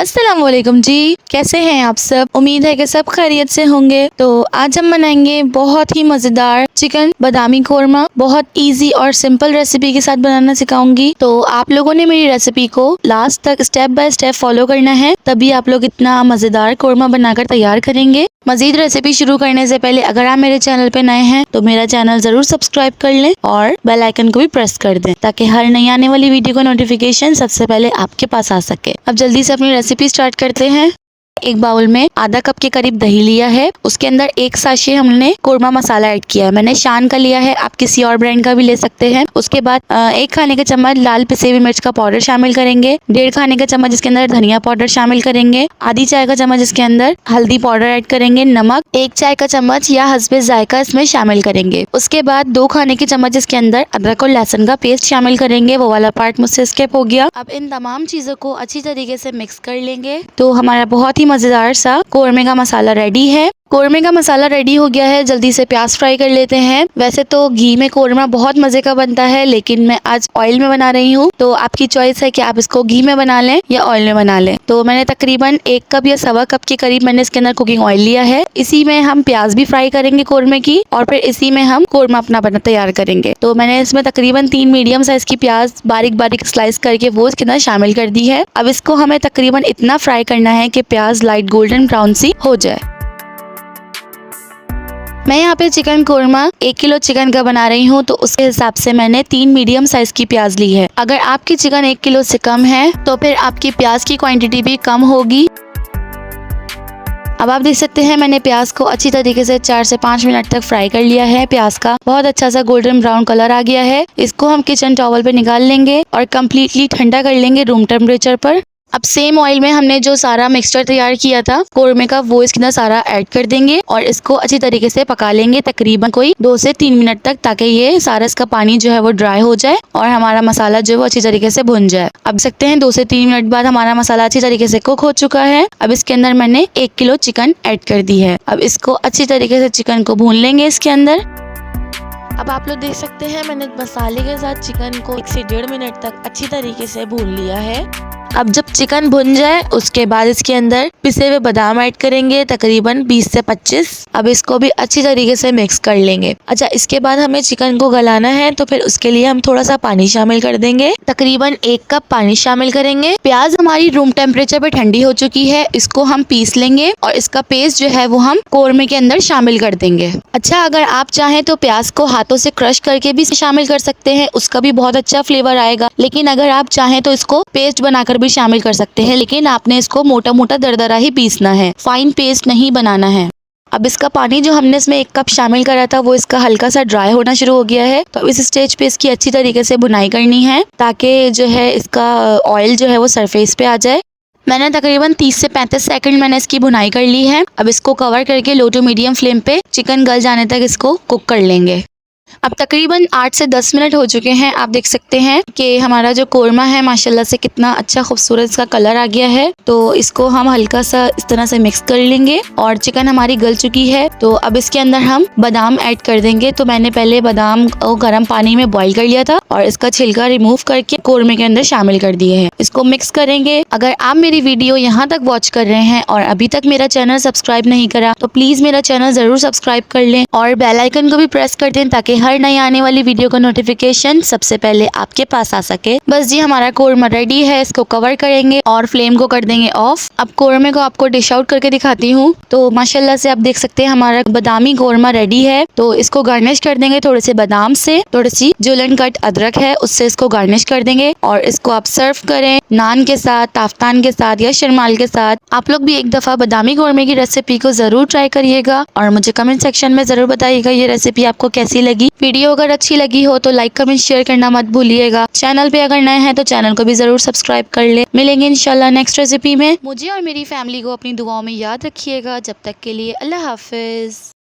अस्सलामुअलैकुम जी, कैसे हैं आप सब। उम्मीद है कि सब खैरियत से होंगे। तो आज हम बनाएंगे बहुत ही मज़ेदार चिकन बादामी कोरमा। बहुत इजी और सिंपल रेसिपी के साथ बनाना सिखाऊंगी। तो आप लोगों ने मेरी रेसिपी को लास्ट तक स्टेप बाय स्टेप फॉलो करना है, तभी आप लोग इतना मज़ेदार कोरमा बनाकर तैयार करेंगे। मजीद रेसिपी शुरू करने से पहले अगर आप मेरे चैनल पे नए हैं तो मेरा चैनल जरूर सब्सक्राइब कर लें और बेल आइकन को भी प्रेस कर दें, ताकि हर नई आने वाली वीडियो का नोटिफिकेशन सबसे पहले आपके पास आ सके। अब जल्दी से अपनी रेसिपी स्टार्ट करते हैं। एक बाउल में आधा कप के करीब दही लिया है, उसके अंदर एक साशे हमने कोरमा मसाला ऐड किया है। मैंने शान का लिया है, आप किसी और ब्रांड का भी ले सकते हैं। उसके बाद 1 खाने का चम्मच लाल पिसे हुई मिर्च का पाउडर शामिल करेंगे। 1.5 खाने का चम्मच इसके अंदर धनिया पाउडर शामिल करेंगे। आधी चाय का चम्मच इसके अंदर हल्दी पाउडर ऐड करेंगे। नमक 1 चाय का चम्मच या हस्बे जायका इसमें शामिल करेंगे। उसके बाद 2 खाने के चम्मच इसके अंदर अदरक और लहसुन का पेस्ट शामिल करेंगे। वो वाला पार्ट मुझसे स्किप हो गया। अब इन तमाम चीजों को अच्छी तरीके से मिक्स कर लेंगे। तो हमारा बहुत ही मजेदार सा कोरमे का मसाला रेडी है। कोरमे का मसाला रेडी हो गया है। जल्दी से प्याज फ्राई कर लेते हैं। वैसे तो घी में कोरमा बहुत मजे का बनता है, लेकिन मैं आज ऑयल में बना रही हूँ, तो आपकी चॉइस है कि आप इसको घी में बना लें या ऑयल में बना लें। तो मैंने तकरीबन 1 कप या सवा कप के करीब मैंने इसके अंदर कुकिंग ऑयल लिया है। इसी में हम प्याज भी फ्राई करेंगे कोरमे की, और फिर इसी में हम कोरमा अपना बना तैयार करेंगे। तो मैंने इसमें तकरीबन 3 मीडियम साइज की प्याज बारीक बारीक स्लाइस करके वो इसके अंदर शामिल कर दी है। अब इसको हमें तकरीबन इतना फ्राई करना है कि प्याज लाइट गोल्डन ब्राउन सी हो जाए। मैं यहाँ पे चिकन कोरमा 1 किलो चिकन का बना रही हूँ, तो उसके हिसाब से मैंने 3 मीडियम साइज की प्याज ली है। अगर आपकी चिकन 1 किलो से कम है तो फिर आपकी प्याज की क्वांटिटी भी कम होगी। अब आप देख सकते हैं मैंने प्याज को अच्छी तरीके से 4 से 5 मिनट तक फ्राई कर लिया है। प्याज का बहुत अच्छा सा गोल्डन ब्राउन कलर आ गया है। इसको हम किचन टॉवल पे निकाल लेंगे और कम्प्लीटली ठंडा कर लेंगे रूम टेम्परेचर पर। अब सेम ऑयल में हमने जो सारा मिक्सचर तैयार किया था कोरमे का, वो इसके अंदर सारा ऐड कर देंगे और इसको अच्छी तरीके से पका लेंगे तकरीबन कोई 2 से 3 मिनट तक, ताकि ये सारा इसका पानी जो है वो ड्राई हो जाए और हमारा मसाला जो है वो अच्छी तरीके से भुन जाए। अब सकते हैं 2 से 3 मिनट बाद हमारा मसाला अच्छी तरीके से कुक हो चुका है। अब इसके अंदर मैंने 1 किलो चिकन ऐड कर दी है। अब इसको अच्छी तरीके से चिकन को भून लेंगे इसके अंदर। अब आप लोग देख सकते हैं मैंने मसाले के साथ चिकन को 1 से 1.5 मिनट तक अच्छी तरीके से भून लिया है। अब जब चिकन भुन जाए उसके बाद इसके अंदर पिसे हुए बादाम ऐड करेंगे, तकरीबन 20 से 25। अब इसको भी अच्छी तरीके से मिक्स कर लेंगे। अच्छा, इसके बाद हमें चिकन को गलाना है, तो फिर उसके लिए हम थोड़ा सा पानी शामिल कर देंगे। तकरीबन 1 कप पानी शामिल करेंगे। प्याज हमारी रूम टेम्परेचर पे ठंडी हो चुकी है। इसको हम पीस लेंगे और इसका पेस्ट जो है वो हम कोरमे के अंदर शामिल कर देंगे। अच्छा, अगर आप चाहें तो प्याज को हाथों से क्रश करके भी शामिल कर सकते हैं, उसका भी बहुत अच्छा फ्लेवर आएगा। लेकिन अगर आप चाहें तो इसको पेस्ट बनाकर भी शामिल कर सकते हैं, लेकिन आपने इसको मोटा मोटा दरदरा ही पीसना है, फाइन पेस्ट नहीं बनाना है। अब इसका पानी जो हमने इसमें 1 कप शामिल करा था वो इसका हल्का सा ड्राई होना शुरू हो गया है। तो इस स्टेज पे इसकी अच्छी तरीके से भुनाई करनी है, ताकि जो है इसका ऑयल जो है वो सरफेस पे आ जाए। मैंने तकरीबन 30 से 35 सेकंड मैंने इसकी भुनाई कर ली है। अब इसको कवर करके लो टू मीडियम फ्लेम पे चिकन गल जाने तक इसको कुक कर लेंगे। अब तकरीबन 8 से 10 मिनट हो चुके हैं। आप देख सकते हैं कि हमारा जो कोरमा है माशाल्लाह से कितना अच्छा खूबसूरत इसका कलर आ गया है। तो इसको हम हल्का सा इस तरह से मिक्स कर लेंगे और चिकन हमारी गल चुकी है। तो अब इसके अंदर हम बादाम ऐड कर देंगे। तो मैंने पहले बादाम को गर्म पानी में बॉईल कर लिया था और इसका छिलका रिमूव करके कोरमे के अंदर शामिल कर दिए हैं। इसको मिक्स करेंगे। अगर आप मेरी वीडियो यहाँ तक वॉच कर रहे हैं और अभी तक मेरा चैनल सब्सक्राइब नहीं करा तो प्लीज मेरा चैनल जरूर सब्सक्राइब कर लें और बेल आइकन को भी प्रेस कर दें, ताकि हर नई आने वाली वीडियो का नोटिफिकेशन सबसे पहले आपके पास आ सके। बस जी, हमारा कोरमा रेडी है। इसको कवर करेंगे और फ्लेम को कर देंगे ऑफ। अब कोरमे को आपको डिश आउट करके दिखाती हूँ। तो माशाल्लाह से आप देख सकते हैं हमारा बादामी कोरमा रेडी है। तो इसको गार्निश कर देंगे थोड़े से बादाम से, थोड़ी सी जुलन कट अदरक है उससे इसको गार्निश कर देंगे और इसको आप सर्व करें नान के साथ, ताफ्तान के साथ या शरमाल के साथ। आप लोग भी एक दफा बादामी कोरमे की रेसिपी को जरूर ट्राई करिएगा और मुझे कमेंट सेक्शन में जरूर बताइएगा ये रेसिपी आपको कैसी लगी। वीडियो अगर अच्छी लगी हो तो लाइक कमेंट शेयर करना मत भूलिएगा। चैनल पे अगर नए हैं तो चैनल को भी जरूर सब्सक्राइब कर ले। मिलेंगे इंशाल्लाह नेक्स्ट रेसिपी में। मुझे और मेरी फैमिली को अपनी दुआओं में याद रखिएगा। जब तक के लिए अल्लाह हाफिज।